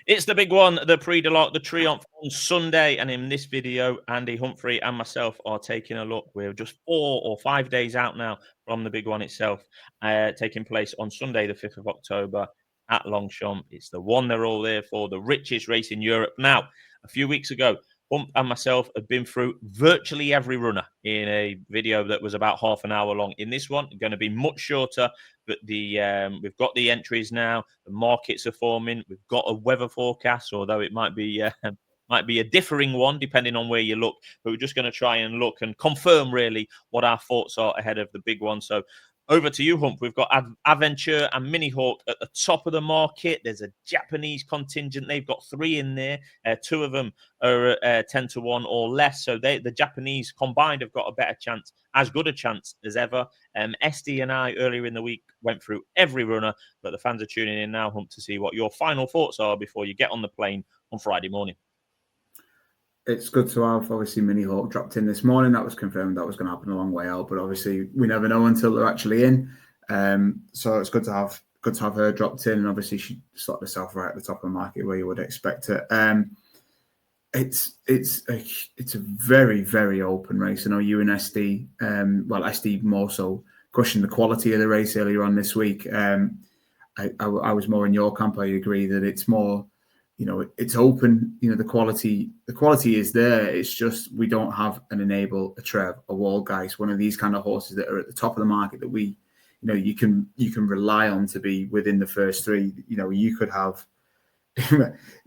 It's the big one, the Prix de l'Arc, the Triomphe on Sunday. And in this video, Andy Humphrey and myself are taking a look. We're just 4 or 5 days out now from the big one itself, taking place on Sunday, the 5th of October at Longchamp. It's the one they're all there for, the richest race in Europe. Now, a few weeks ago, Hump and myself have been through virtually every runner in a video that was about half an hour long. In this one, going to be much shorter, but we've got the entries now. The markets are forming. We've got a weather forecast, although it might be a differing one depending on where you look. But we're just going to try and look and confirm really what our thoughts are ahead of the big one. So over to you, Hump. We've got Aventure and Mini Hawk at the top of the market. There's a Japanese contingent. They've got 3 in there. 2 of them are 10 to 1 or less. So the Japanese combined have got a better chance, as good a chance as ever. SD and I earlier in the week went through every runner, but the fans are tuning in now, Hump, to see what your final thoughts are before you get on the plane on Friday morning. It's good to have, obviously, Mini Hawk dropped in this morning. That was confirmed that was going to happen a long way out, but obviously we never know until they're actually in. So it's good to have her dropped in, and obviously she slotted herself right at the top of the market where you would expect it. It's a very, very open race. I know you and SD, SD more so, questioned the quality of the race earlier on this week. I was more in your camp. I agree that it's more, it's open. The quality is there. It's just we don't have an Enable, a Trev, a Waldgeist, one of these kind of horses that are at the top of the market that we, you can rely on to be within the first 3. You could have,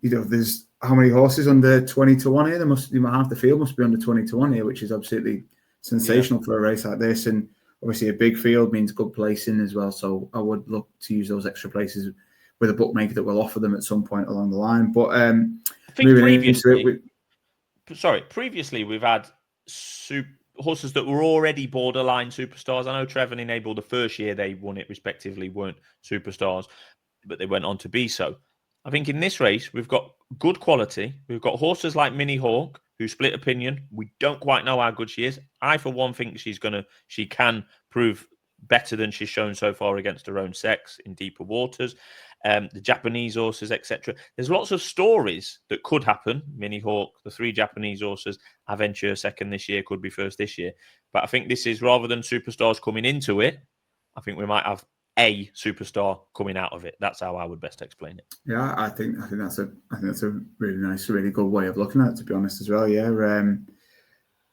there's how many horses under 20 to 1 here? Half the field must be under 20 to 1 here, which is absolutely sensational for a race like this. And obviously a big field means good placing as well. So I would look to use those extra places with a bookmaker that will offer them at some point along the line. But I think previously we've had horses that were already borderline superstars. I know Trevor and Enable, the first year they won it respectively, weren't superstars, but they went on to be so. I think in this race, we've got good quality. We've got horses like Mini Hawk, who split opinion. We don't quite know how good she is. I, for one, think she can prove better than she's shown so far against her own sex in deeper waters. The Japanese horses, etc. There's lots of stories that could happen. Mini Hawk, the 3 Japanese horses, Aventure second this year, could be first this year. But I think this is, rather than superstars coming into it, I think we might have a superstar coming out of it. That's how I would best explain it. Yeah, I think that's a really nice, really good way of looking at it, to be honest, as well. Yeah.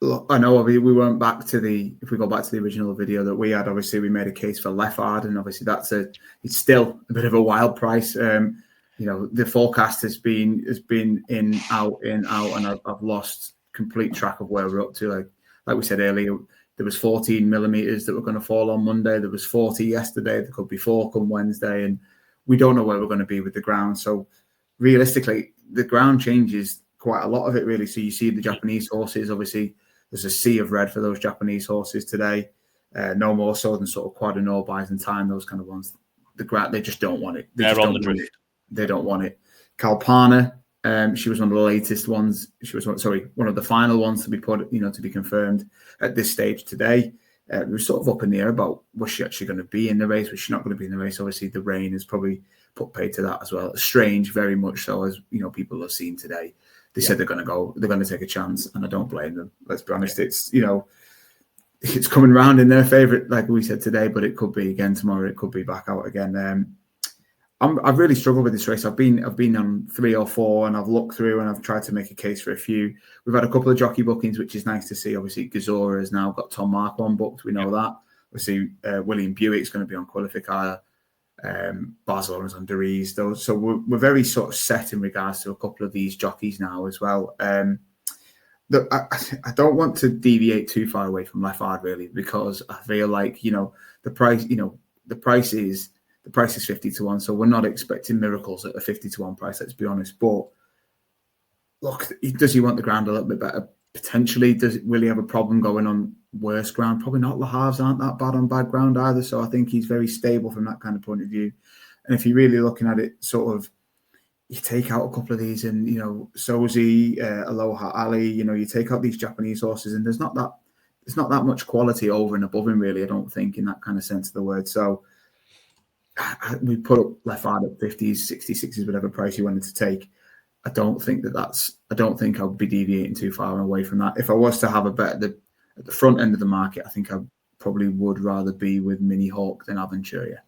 Look, I know we went back to if we go back to the original video that we had, obviously we made a case for Lefard, and obviously it's still a bit of a wild price. The forecast has been in, out, and I've lost complete track of where we're up to. Like we said earlier, there was 14 millimeters that were going to fall on Monday. There was 40 yesterday. There could be 4 come Wednesday, and we don't know where we're going to be with the ground. So realistically, the ground changes quite a lot of it, really. So you see the Japanese horses, obviously. There's a sea of red for those Japanese horses today. No more so than sort of Quad and All Byzantine, those kind of ones. They just don't want it. They don't want it. Kalpana, she was one of the latest ones. She was one of the final ones to be put, to be confirmed at this stage today. We were sort of up in the air about, was she actually going to be in the race? Was she not going to be in the race? Obviously, the rain has probably put paid to that as well. Strange, very much so, as people have seen today. They said they're going to go. They're going to take a chance, and I don't blame them. Let's be honest. It's it's coming round in their favourite, like we said today, but it could be again tomorrow. It could be back out again. I've really struggled with this race. I've been on 3 or 4, and I've looked through and I've tried to make a case for a few. We've had a couple of jockey bookings, which is nice to see. Obviously, Gazora has now got Tom Marquand booked. We know that. Obviously, William Buick's going to be on Qualifier. Basel is on Deriz, though, so we're very sort of set in regards to a couple of these jockeys now as well. I don't want to deviate too far away from Lefard, really, because I feel like the price is 50 to 1, so we're not expecting miracles at a 50 to 1 price. Let's be honest. But look, does he want the ground a little bit better? Potentially. Will he have a problem going on worse ground? Probably not. Le Havres aren't that bad on bad ground either, so I think he's very stable from that kind of point of view. And if you're really looking at it, sort of, you take out a couple of these, and Sozi, Aloha Ali, you take out these Japanese horses, and there's not that much quality over and above him, really. I don't think, in that kind of sense of the word. So we put up Lefard at 50s, 66s, whatever price you wanted to take. I don't think I don't think I'll be deviating too far away from that. If I was to have a bet at the front end of the market, I think I probably would rather be with Mini Hawk than Aventura.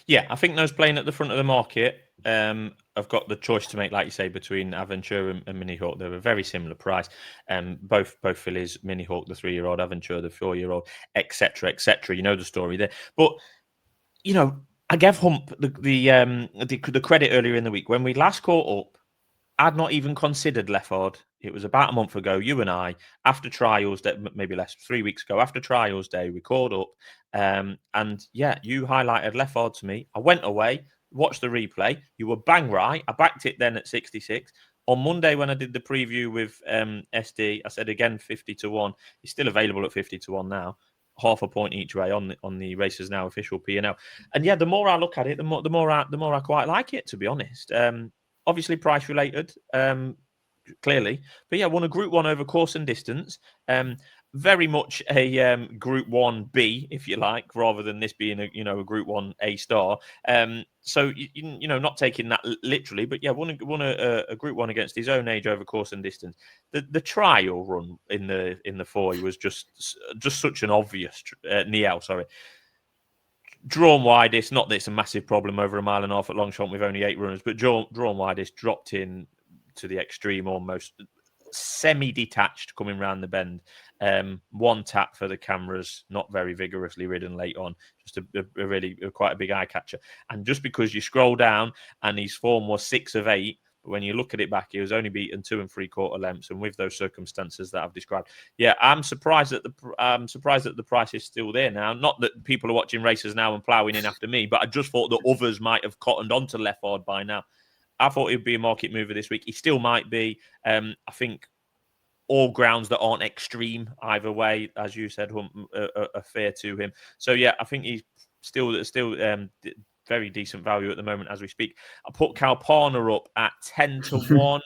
Yeah, I think those playing at the front of the market have got the choice to make, like you say, between Aventura and Mini Hawk. They're a very similar price. Both fillies, Mini Hawk, the 3-year-old, Aventura, the 4-year-old, etc., etc. You know the story there. But I gave Hump the credit earlier in the week when we last caught up. I'd not even considered Lefard. It was about a month ago. You and I, after trials, that maybe less, 3 weeks ago, after trials day, we called up, and yeah, you highlighted Lefard to me. I went away, watched the replay. You were bang right. I backed it then at 66. On Monday, when I did the preview with SD, I said again 50-1. It's still available at 50-1 now. Half a point each way on the Racers Now official P&L. And yeah, the more I look at it, the more I quite like it, to be honest. Obviously price related, clearly, but yeah, won a Group 1 over course and distance. Very much a Group 1B, if you like, rather than this being a Group 1 A star. So not taking that literally, but yeah, won a Group 1 against his own age over course and distance. The trial run in the 4 was just such an obvious Niel, sorry. Drawn widest, not that it's a massive problem over 1.5 miles at Longchamp with only 8 runners, but drawn widest, dropped in to the extreme, almost semi-detached coming round the bend. One tap for the cameras, not very vigorously ridden late on, just a really quite a big eye catcher. And just because you scroll down and his form was 6 of 8, but when you look at it back, he was only beaten 2 3/4 lengths, and with those circumstances that I've described, yeah, I'm surprised that the price is still there now. Not that people are watching races now and ploughing in after me, but I just thought that others might have cottoned onto Lefard by now. I thought he'd be a market mover this week. He still might be. I think all grounds that aren't extreme either way, as you said, are fair to him. So yeah, I think he's still very decent value at the moment as we speak. I put Calpana up at 10-1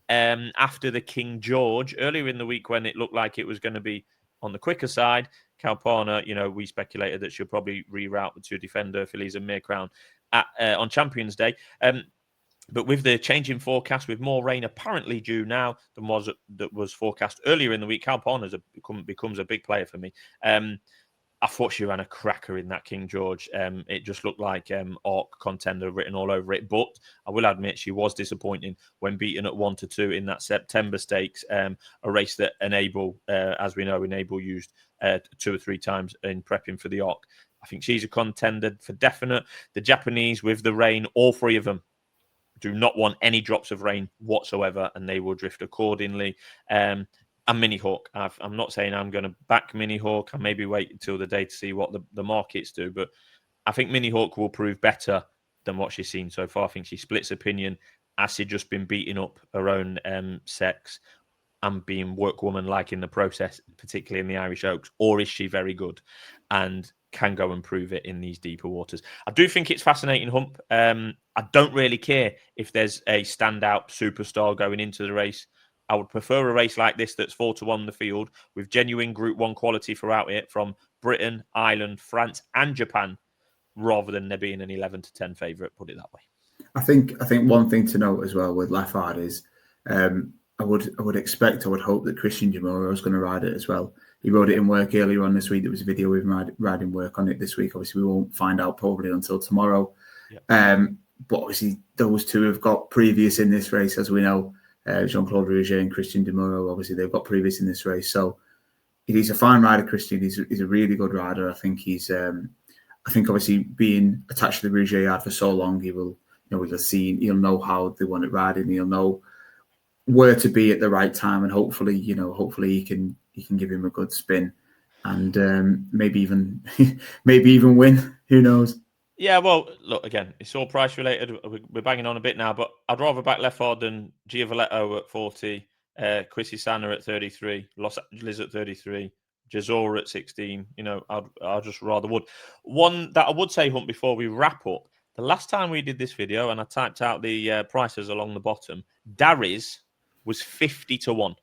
after the King George earlier in the week when it looked like it was going to be on the quicker side. Calpana, we speculated that she'll probably reroute the 2 defender fillies and Mere Crown on Champions Day. But with the change in forecast, with more rain apparently due now than was forecast earlier in the week, Calpana becomes a big player for me. I thought she ran a cracker in that King George. It just looked like ARC contender written all over it. But I will admit she was disappointing when beaten at 1-2 in that September Stakes, a race that as we know, Enable used 2 or 3 times in prepping for the ARC. I think she's a contender for definite. The Japanese with the rain, all 3 of them do not want any drops of rain whatsoever, and they will drift accordingly. And Mini Hawk, I'm not saying I'm going to back Mini Hawk. I maybe wait until the day to see what the markets do, but I think Mini Hawk will prove better than what she's seen so far. I think she splits opinion. Has she just been beating up her own sex and being workwoman-like in the process, particularly in the Irish Oaks, or is she very good and can go and prove it in these deeper waters? I do think it's fascinating, Hump. I don't really care if there's a standout superstar going into the race. I would prefer a race like this that's 4-1 the field with genuine Group 1 quality throughout it from Britain, Ireland, France, and Japan, rather than there being an 11-10 favourite. Put it that way. I think one thing to note as well with Lefard is I would hope that Christian Jamora is going to ride it as well. He rode it in work earlier on this week. There was a video of him riding work on it this week. Obviously, we won't find out probably until tomorrow. Yep. But obviously, those 2 have got previous in this race, as we know. Jean-Claude Rouget and Christian Demuro, obviously, they've got previous in this race. So he's a fine rider, Christian. He's a really good rider. I think obviously being attached to the Rouget yard for so long, he'll know how they want it riding. He'll know where to be at the right time, and hopefully he can give him a good spin, and maybe even win. Who knows? Yeah, well, look, again, it's all price related. We're banging on a bit now, but I'd rather back Lefard than Giavoletto at 40, Chrissy Sanner at 33, Los Angeles at 33, Jazora at 16. I just rather would. One that I would say, Hunt, before we wrap up, the last time we did this video, and I typed out the prices along the bottom, Darry's was 50-1.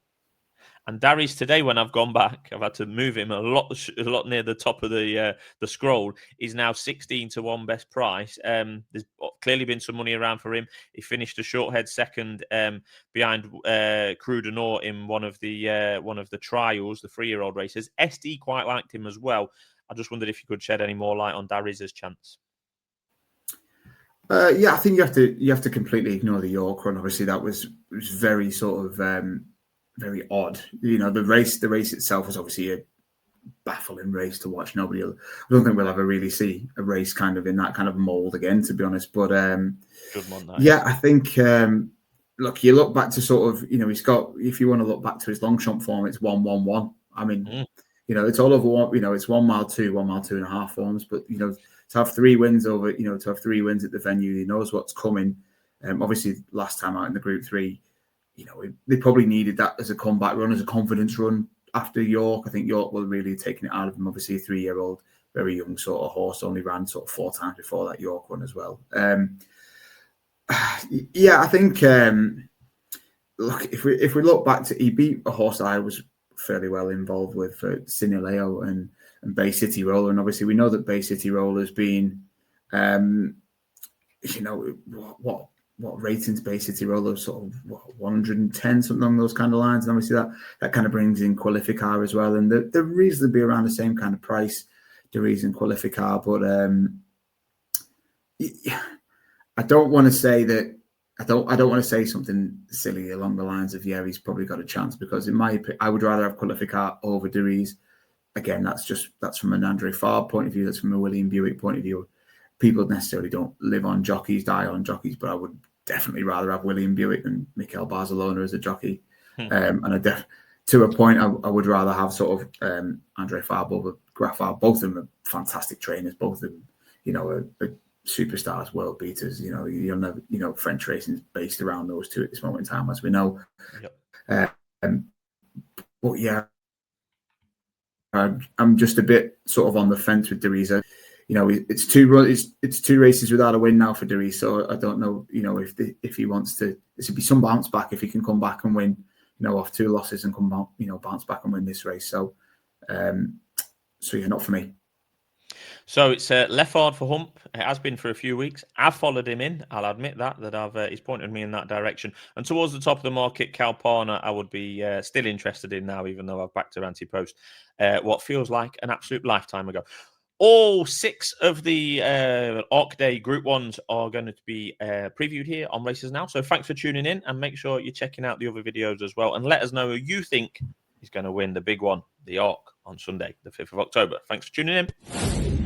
And Darius today, when I've gone back, I've had to move him a lot near the top of the scroll. He's now 16-1 best price. There's clearly been some money around for him. He finished a short head second behind Crew de Nord in one of the trials, the 3-year-old races. SD quite liked him as well. I just wondered if you could shed any more light on Darius's chance. Yeah, I think you have to completely ignore the York run. Obviously, that was very sort of very odd. You know, the race itself was obviously a baffling race to watch. I don't think we'll ever really see a race kind of in that kind of mold again, to be honest. But yeah, I think look, you look back to sort of, you know, he's got, if you want to look back to his Longchamp form, it's 1-1-1. I mean, you know, it's all over one, you know, it's 1 mile 2.5 forms, but you know, to have 3 wins over, you know, to have 3 wins at the venue, he knows what's coming. Obviously, last time out in the Group 3, you know, they probably needed that as a comeback run, as a confidence run after York. I think York will really have taken it out of him. Obviously, a 3-year-old, very young sort of horse, only ran sort of 4 times before that York run as well. Yeah, I think, look, if we look back to, he beat a horse that I was fairly well involved with for Sinileo and Bay City Roller. And obviously, we know that Bay City Roller has been, you know, what ratings Bay City Roller, sort of 110, something along those kind of lines. And obviously that kind of brings in Qualificar as well. And they're reasonably around the same kind of price, the reason Qualificar. But I don't want to say that, I don't want to say something silly along the lines of, yeah, he's probably got a chance, because in my opinion, I would rather have Qualificar over Duriz. Again, that's from an Andre Farb point of view. That's from a William Buick point of view. People necessarily don't live on jockeys, die on jockeys, but I would definitely rather have William Buick than Mikel Barcelona as a jockey. And to a point, I would rather have sort of Andre Farb over Graffard. Both of them are fantastic trainers. Both of them, you know, are superstars, world beaters. You know, you'll never, you know, French racing is based around those two at this moment in time, as we know. Yep. But yeah, I'm just a bit sort of on the fence with Duriz. You know, it's 2 races without a win now for Duriz. So I don't know, you know, if he wants to, this would be some bounce back if he can come back and win, you know, off 2 losses and come out, you know, bounce back and win this race. So, yeah, not for me. So it's Lefard for Hump. It has been for a few weeks. I've followed him in. I'll admit that he's pointed me in that direction. And towards the top of the market, Calpana, I would be still interested in now, even though I've backed her anti-post. What feels like an absolute lifetime ago. All 6 of the ARC Day Group 1s are going to be previewed here on Races Now. So thanks for tuning in, and make sure you're checking out the other videos as well. And let us know who you think is going to win the big one, the ARC, on Sunday, the 5th of October. Thanks for tuning in.